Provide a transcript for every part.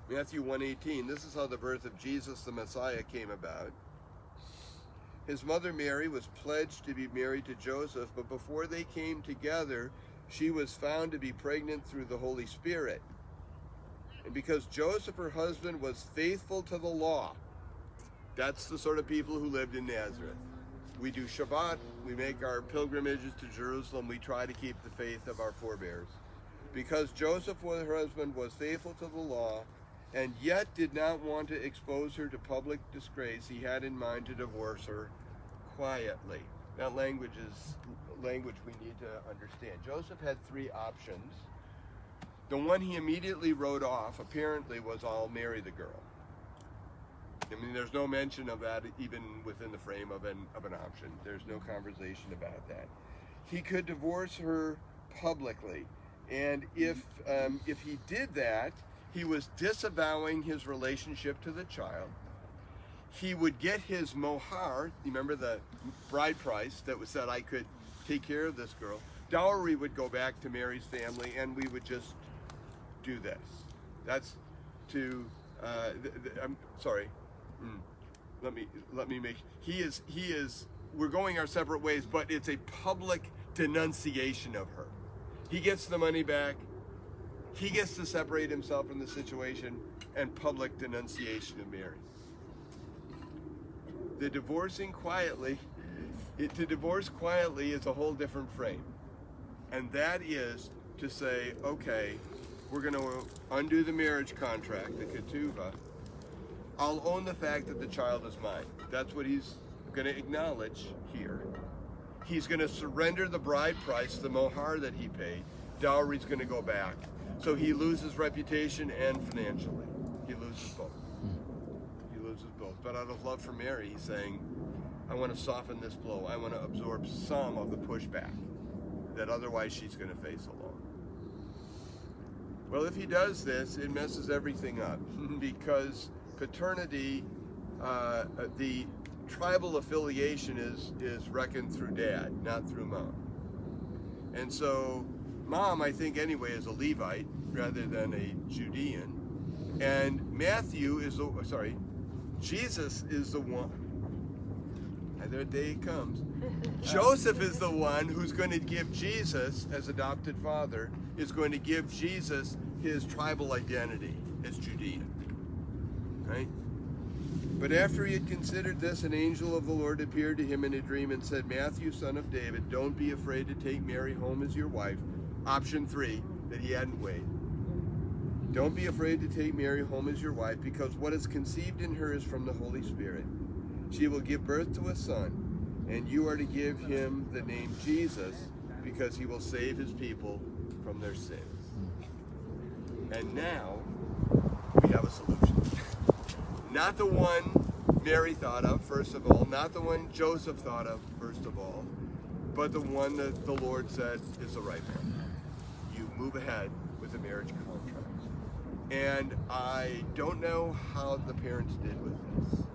Matthew 1:18, this is how the birth of Jesus the Messiah came about. His mother Mary was pledged to be married to Joseph, but before they came together, she was found to be pregnant through the Holy Spirit. And because Joseph, her husband, was faithful to the law, that's the sort of people who lived in Nazareth. We do Shabbat, we make our pilgrimages to Jerusalem, we try to keep the faith of our forebears. Because Joseph, her husband, was faithful to the law, and yet did not want to expose her to public disgrace, he had in mind to divorce her quietly. That language is language we need to understand. Joseph had three options. The one he immediately wrote off, apparently, was I'll marry the girl. I mean, there's no mention of that even within the frame of an option. There's no conversation about that. He could divorce her publicly, and if he did that, he was disavowing his relationship to the child. He would get his mohar, remember the bride price that was said I could take care of this girl. Dowry would go back to Mary's family, and we would just do this. That's to, I'm sorry. Let me make, he is, we're going our separate ways, but it's a public denunciation of her. He gets the money back. He gets to separate himself from the situation, and public denunciation of Mary. The divorcing quietly, to divorce quietly is a whole different frame. And that is to say, okay, we're going to undo the marriage contract, the ketubah. I'll own the fact that the child is mine. That's what he's going to acknowledge here. He's going to surrender the bride price, the mohar that he paid. Dowry's going to go back. So he loses reputation and financially. He loses both. He loses both. But out of love for Mary, he's saying, I want to soften this blow. I want to absorb some of the pushback that otherwise she's going to face alone. Well, if he does this, it messes everything up because paternity, the tribal affiliation is reckoned through dad, not through mom. And so mom, I think anyway, is a Levite rather than a Judean. And Jesus is the one. Their day comes. Joseph is the one who's going to give Jesus, as adopted father, is going to give Jesus his tribal identity as Judean. Right? But after he had considered this, an angel of the Lord appeared to him in a dream and said, Matthew, son of David, don't be afraid to take Mary home as your wife. Option 3 that he hadn't weighed. Don't be afraid to take Mary home as your wife, because what is conceived in her is from the Holy Spirit. She will give birth to a son, and you are to give him the name Jesus, because he will save his people from their sins. And now we have a solution. Not the one Mary thought of, first of all, not the one Joseph thought of, first of all, but the one that the Lord said is the right one. You move ahead with the marriage contract. And I don't know how the parents did with this.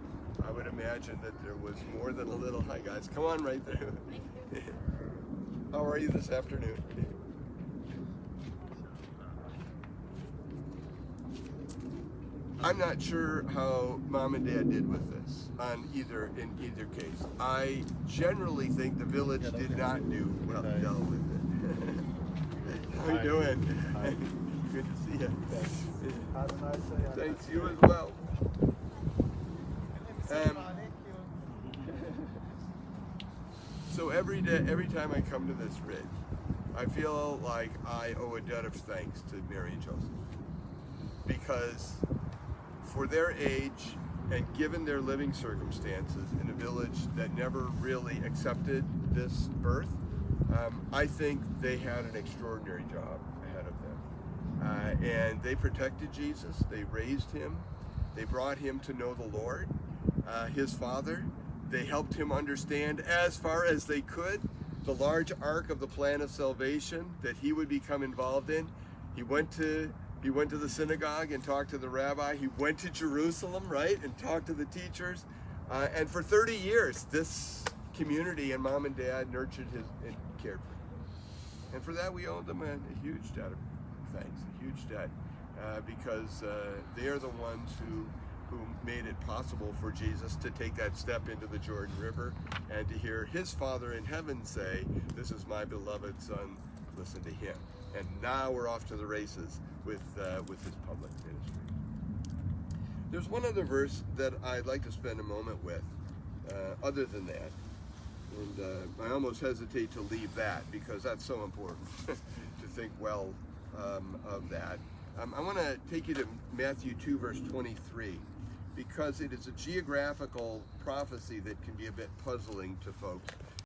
I would imagine that there was more than a little, hi guys, come on right there. How are you this afternoon? I'm not sure how mom and dad did with this in either case. I generally think the village did not do well with it. How are you doing? Hi. Good to see you. Thanks. Have a nice day. Thanks, you as well. So every time I come to this ridge, I feel like I owe a debt of thanks to Mary and Joseph, because for their age and given their living circumstances in a village that never really accepted this birth, I think they had an extraordinary job ahead of them. And they protected Jesus, they raised him, they brought him to know the Lord, his father. They helped him understand as far as they could the large arc of the plan of salvation that he would become involved in. He went to the synagogue and talked to the rabbi. He went to Jerusalem, right, and talked to the teachers. And for 30 years, this community and mom and dad nurtured his and cared for him. And for that, we owe them a huge debt of thanks, a huge debt. because they're the ones who made it possible for Jesus to take that step into the Jordan River and to hear his Father in heaven say, "This is my beloved Son, listen to him." And now we're off to the races with his public ministry. There's one other verse that I'd like to spend a moment with, other than that. And I almost hesitate to leave that because that's so important to think well of that. I want to take you to Matthew 2, verse 23, because it is a geographical prophecy that can be a bit puzzling to folks.